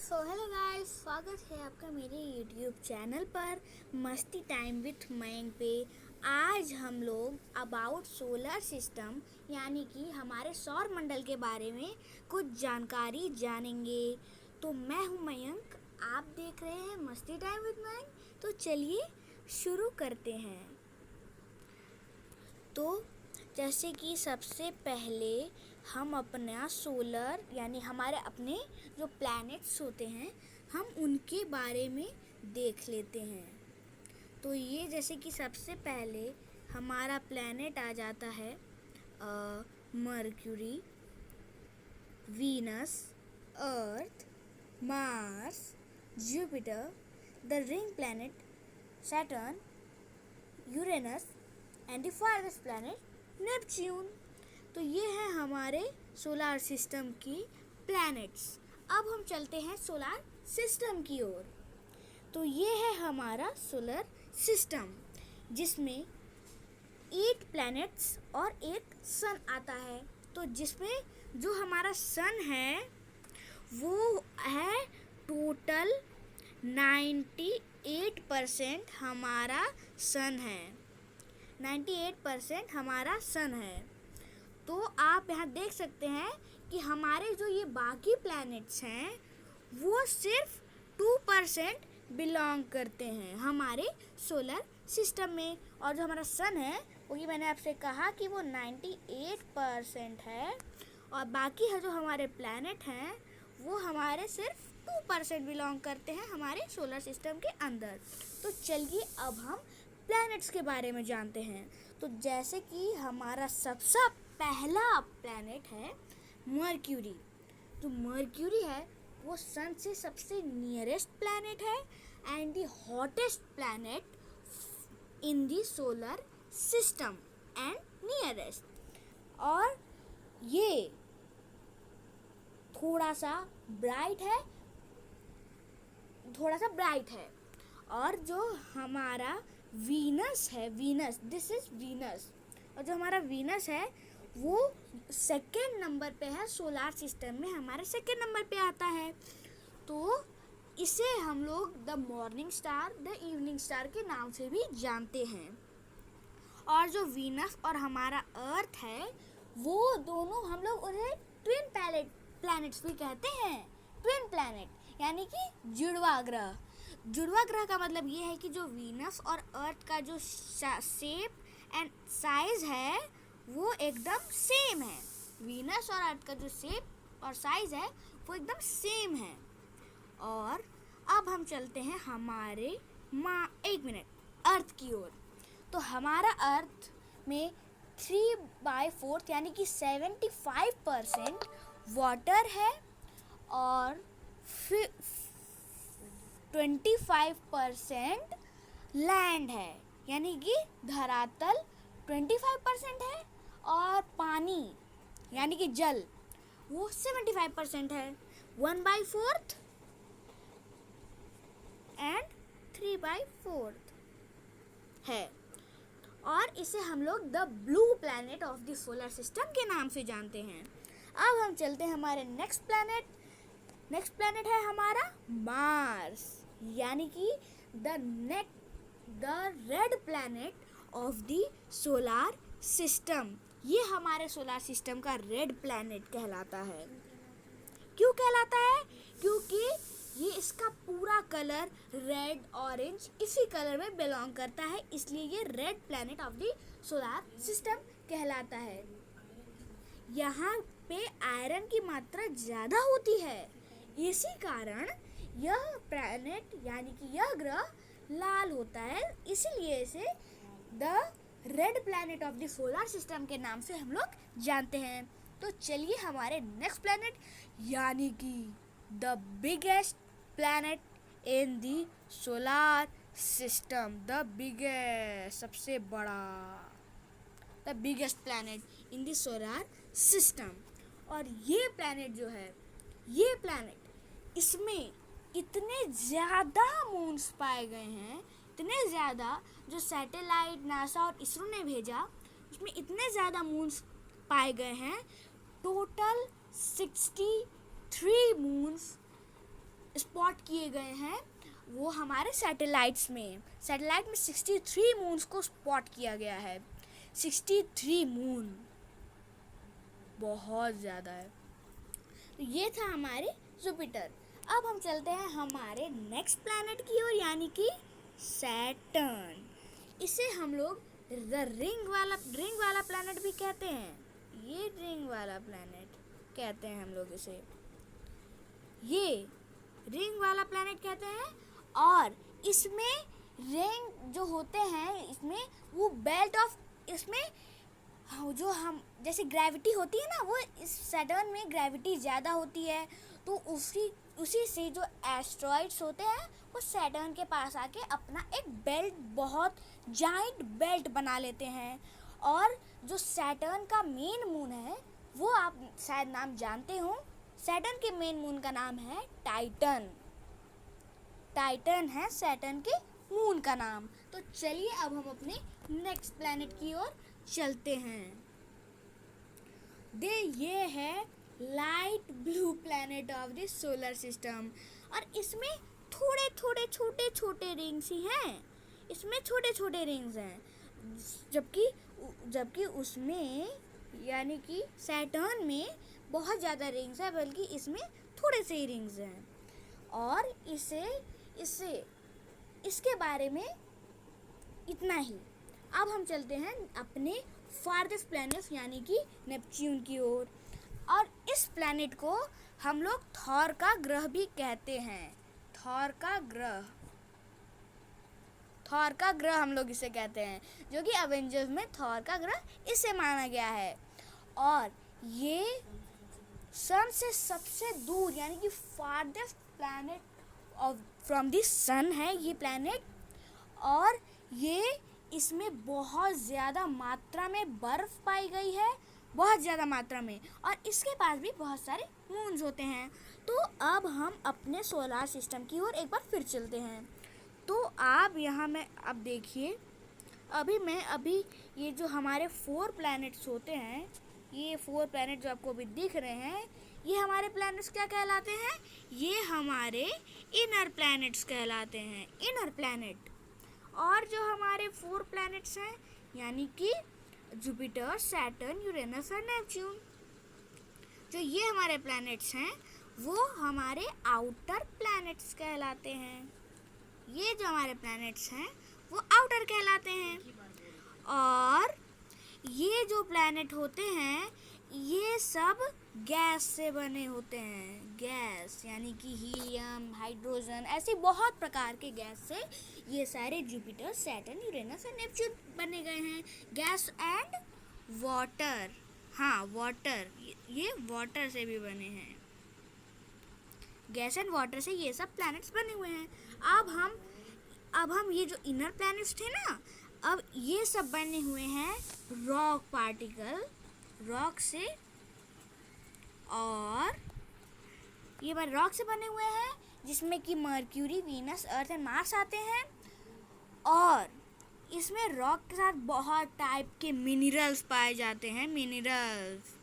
Hello guys, स्वागत है आपका मेरे यूट्यूब चैनल पर मस्ती टाइम विथ मयंक पे। आज हम लोग अबाउट सोलर सिस्टम यानी कि हमारे सौर मंडल के बारे में कुछ जानकारी जानेंगे। तो मैं हूँ मयंक, आप देख रहे हैं मस्ती टाइम विथ मयंक। तो चलिए शुरू करते हैं। तो जैसे कि सबसे पहले हम अपना सोलर यानी हमारे अपने जो प्लैनेट्स होते हैं हम उनके बारे में देख लेते हैं। तो ये जैसे कि सबसे पहले हमारा प्लैनेट आ जाता है Mercury, Venus, Earth, Mars, Jupiter, the ring planet, Saturn, Uranus and the forest planet Neptune. तो ये है हमारे सोलार सिस्टम की प्लैनेट्स। अब हम चलते हैं सोलार सिस्टम की ओर। तो ये है हमारा सोलर सिस्टम जिसमें 8 प्लैनेट्स और एक सन आता है। तो जिसमें जो हमारा सन है वो है टोटल 98% हमारा सन है। 98% हमारा सन है। तो आप यहाँ देख सकते हैं कि हमारे जो ये बाकी प्लैनेट्स हैं वो सिर्फ 2% बिलोंग करते हैं हमारे सोलर सिस्टम में। और जो हमारा सन है वो ही मैंने आपसे कहा कि वो 98% है। और बाकी है जो हमारे प्लैनेट हैं वो हमारे सिर्फ 2% बिलोंग करते हैं हमारे सोलर सिस्टम के अंदर। तो चलिए अब हम प्लैनेट्स के बारे में जानते हैं। तो जैसे कि हमारा सबसे पहला प्लैनेट है मर्क्यूरी। जो मर्क्यूरी है वो सन से सबसे नियरेस्ट प्लैनेट है and the hottest planet in the solar system and nearest. और ये थोड़ा सा ब्राइट है। और जो हमारा वीनस है, दिस इज वीनस। और जो हमारा वीनस है वो सेकेंड नंबर पे है सोलार सिस्टम में, हमारे सेकेंड नंबर पे आता है। तो इसे हम लोग the morning star, the evening star के नाम से भी जानते हैं। और जो वीनस और हमारा अर्थ है वो दोनों हम लोग उन्हें ट्विन प्लैनेट्स भी कहते हैं। ट्विन प्लैनेट यानी कि जुड़वा ग्रह। जुड़वा ग्रह का मतलब ये है कि जो वीनस और अर्थ का जो शेप एंड साइज है वो एकदम सेम है। वीनस और अर्थ का जो शेप और साइज है वो एकदम सेम है। और अब हम चलते हैं हमारे अर्थ की ओर। तो हमारा अर्थ में 3/4 यानी कि 75% वाटर है और 25% लैंड है। यानी कि धरातल 25% है और पानी यानी कि जल वो 75% है। 1/4 एंड 3/4 है। और इसे हम लोग the blue planet of the solar system के नाम से जानते हैं। अब हम चलते हैं हमारे नेक्स्ट प्लैनेट है हमारा मार्स यानी कि the red planet of the solar system. ये हमारे सोलर सिस्टम का रेड प्लैनेट कहलाता है। क्यों कहलाता है? क्योंकि ये इसका पूरा कलर रेड ऑरेंज इसी कलर में बिलोंग करता है, इसलिए ये red planet of the solar system कहलाता है। यहाँ पे आयरन की मात्रा ज़्यादा होती है, इसी कारण यह प्लैनेट यानी कि यह ग्रह लाल होता है, इसीलिए इसे the red planet of the solar system के नाम से हम लोग जानते हैं। तो चलिए हमारे नेक्स्ट प्लैनेट यानी कि the biggest planet in the solar system, the biggest सबसे बड़ा, the biggest planet in the solar system. और ये प्लैनेट जो है, ये प्लैनेट इसमें इतने ज़्यादा मून्स पाए गए हैं, इतने ज़्यादा, जो सैटेलाइट नासा और इसरो ने भेजा उसमें इतने ज़्यादा मून्स पाए गए हैं। टोटल 63 मून्स स्पॉट किए गए हैं वो हमारे सैटेलाइट में 63 मून्स को स्पॉट किया गया है। 63 मून बहुत ज़्यादा है। तो ये था हमारे जुपिटर। अब हम चलते हैं हमारे नेक्स्ट प्लैनेट की ओर, यानी कि सैटर्न। इसे हम लोग रिंग वाला प्लैनेट भी कहते हैं। ये रिंग वाला प्लैनेट कहते हैं हम लोग इसे, ये रिंग वाला प्लैनेट कहते हैं। और इसमें रिंग जो होते हैं, इसमें वो बेल्ट ऑफ, इसमें जो हम जैसे ग्रेविटी होती है ना, वो इस सैटर्न में ग्रेविटी ज़्यादा होती है, तो उसी से जो एस्ट्रॉइड्स होते हैं वो सैटर्न के पास आके अपना एक बेल्ट, बहुत जाइंट बेल्ट बना लेते हैं। और जो सैटर्न का मेन मून है वो आप शायद नाम जानते हो, सैटर्न के मेन मून का नाम है टाइटन। टाइटन है सैटर्न के मून का नाम। तो चलिए अब हम अपने नेक्स्ट प्लैनेट की ओर चलते हैं। ये है light blue planet of the solar system. और इसमें थोड़े थोड़े छोटे छोटे रिंग्स ही हैं, इसमें छोटे छोटे रिंग्स हैं, जबकि उसमें यानी कि सैटर्न में बहुत ज़्यादा रिंग्स है, बल्कि इसमें थोड़े से ही रिंग्स हैं। और इसके बारे में इतना ही। अब हम चलते हैं अपने फारदेस्ट प्लैनेट यानी कि नेपच्यून की ओर। और इस प्लैनेट को हम लोग थॉर का ग्रह भी कहते हैं। थॉर का ग्रह हम लोग इसे कहते हैं, जो कि अवेंजर्स में थॉर का ग्रह इसे माना गया है। और ये सन से सबसे दूर यानी कि फारदेस्ट प्लैनेट फ्रॉम द सन है ये प्लैनेट। और ये इसमें बहुत ज़्यादा मात्रा में बर्फ़ पाई गई है, बहुत ज़्यादा मात्रा में। और इसके पास भी बहुत सारे मून्स होते हैं। तो अब हम अपने सोलर सिस्टम की ओर एक बार फिर चलते हैं। तो आप यहाँ में अब देखिए, अभी ये जो हमारे 4 प्लैनेट्स होते हैं, ये 4 प्लैनेट जो आपको अभी दिख रहे हैं, ये हमारे प्लैनेट्स क्या कहलाते हैं? ये हमारे इनर प्लैनेट्स कहलाते हैं, इनर प्लैनेट। और जो हमारे 4 प्लैनेट्स हैं यानी कि जुपिटर, सैटर्न, यूरेनस और नेपच्यून, जो ये हमारे प्लैनेट्स हैं वो हमारे आउटर प्लैनेट्स कहलाते हैं। ये जो हमारे प्लैनेट्स हैं वो आउटर कहलाते हैं। और ये जो प्लैनेट होते हैं ये सब गैस से बने होते हैं। गैस यानी कि हीलियम, हाइड्रोजन, ऐसे बहुत प्रकार के गैस से ये सारे जुपिटर, सैटर्न, यूरेनस और नेपच्यून बने गए हैं। गैस एंड वाटर, हाँ वाटर, ये वाटर से भी बने हैं। गैस एंड वाटर से ये सब प्लैनेट्स बने हुए हैं। अब हम ये जो इनर प्लैनेट्स थे ना, अब ये सब बने हुए हैं रॉक पार्टिकल, रॉक से। और ये रॉक से बने हुए हैं जिसमें कि mercury, Venus, earth and Mars आते हैं। और इसमें रॉक के साथ बहुत टाइप के मिनरल्स पाए जाते हैं। मिनरल्स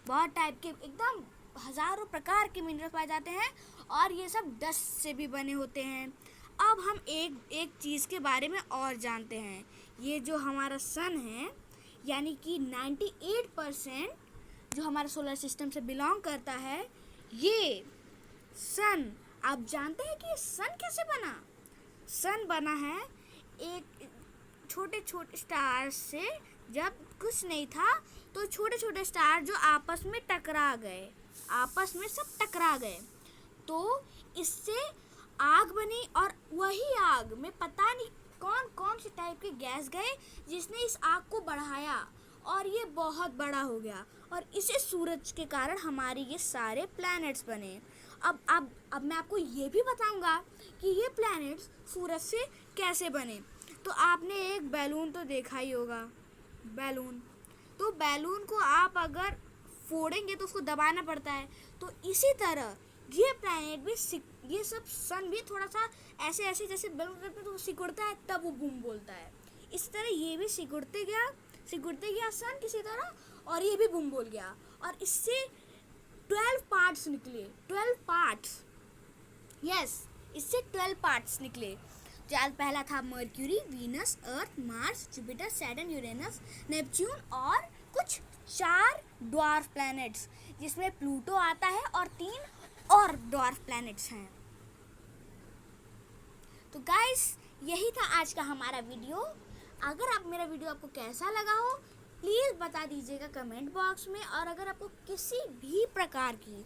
बहुत टाइप के, एकदम हज़ारों प्रकार के मिनरल्स पाए जाते हैं। और ये सब डस्ट से भी बने होते हैं। अब हम एक चीज़ के बारे में और जानते हैं। ये जो हमारा सन है यानी कि 98% जो हमारे सोलर सिस्टम से बिलोंग करता है, ये सन, आप जानते हैं कि सन कैसे बना? सन बना है एक छोटे छोटे स्टार से। जब कुछ नहीं था तो छोटे छोटे स्टार जो आपस में टकरा गए, आपस में सब टकरा गए, तो इससे आग बनी। और वही आग में पता नहीं कौन कौन से टाइप के गैस गए जिसने इस आग को बढ़ाया और ये बहुत बड़ा हो गया। और इसी सूरज के कारण हमारे ये सारे प्लैनेट्स बने। अब मैं आपको ये भी बताऊंगा कि ये प्लैनेट्स सूरज से कैसे बने। तो आपने एक बैलून तो देखा ही होगा, बैलून। तो बैलून को आप अगर फोड़ेंगे तो उसको दबाना पड़ता है। तो इसी तरह ये प्लैनेट भी, ये सब सन भी थोड़ा सा ऐसे ऐसे जैसे बैलून करते हैं तो वो सिकुड़ता है, तब वो बूम बोलता है। इस तरह ये भी सिकुड़ते गया सन किसी तरह, और ये भी बूम बोल गया। और इससे 12 पार्ट्स निकले, 12 पार्ट्स। यस, इससे 12 पार्ट्स निकले। पहला था Mercury, Venus, Earth, Mars, Jupiter, Saturn, Uranus, Neptune और कुछ 4 ड्वार्फ प्लैनेट्स, जिसमें प्लूटो आता है और 3 और ड्वार्फ प्लैनेट्स हैं। तो गाइस, यही था आज का हमारा वीडियो। अगर आप मेरा वीडियो आपको कैसा लगा हो प्लीज़ बता दीजिएगा कमेंट बॉक्स में। और अगर आपको किसी भी प्रकार की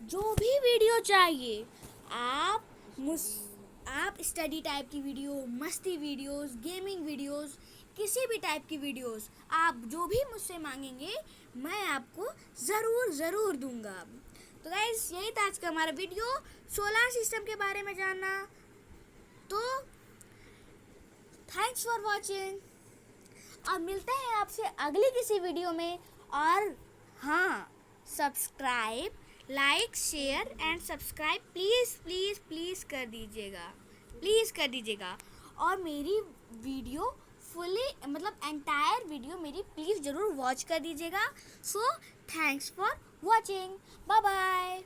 जो भी वीडियो चाहिए, आप स्टडी टाइप की वीडियो, मस्ती वीडियोस, गेमिंग वीडियोस, किसी भी टाइप की वीडियोस आप जो भी मुझसे मांगेंगे मैं आपको ज़रूर दूंगा। तो गाइस, यही था आज का हमारा वीडियो, सोलर सिस्टम के बारे में जानना। तो थैंक्स फॉर वॉचिंग और मिलते हैं आपसे अगली किसी वीडियो में। और हाँ, subscribe, like, share and subscribe please कर दीजिएगा। और मेरी वीडियो फुली मतलब एंटायर वीडियो मेरी प्लीज़ ज़रूर वॉच कर दीजिएगा। So thanks for watching, bye bye.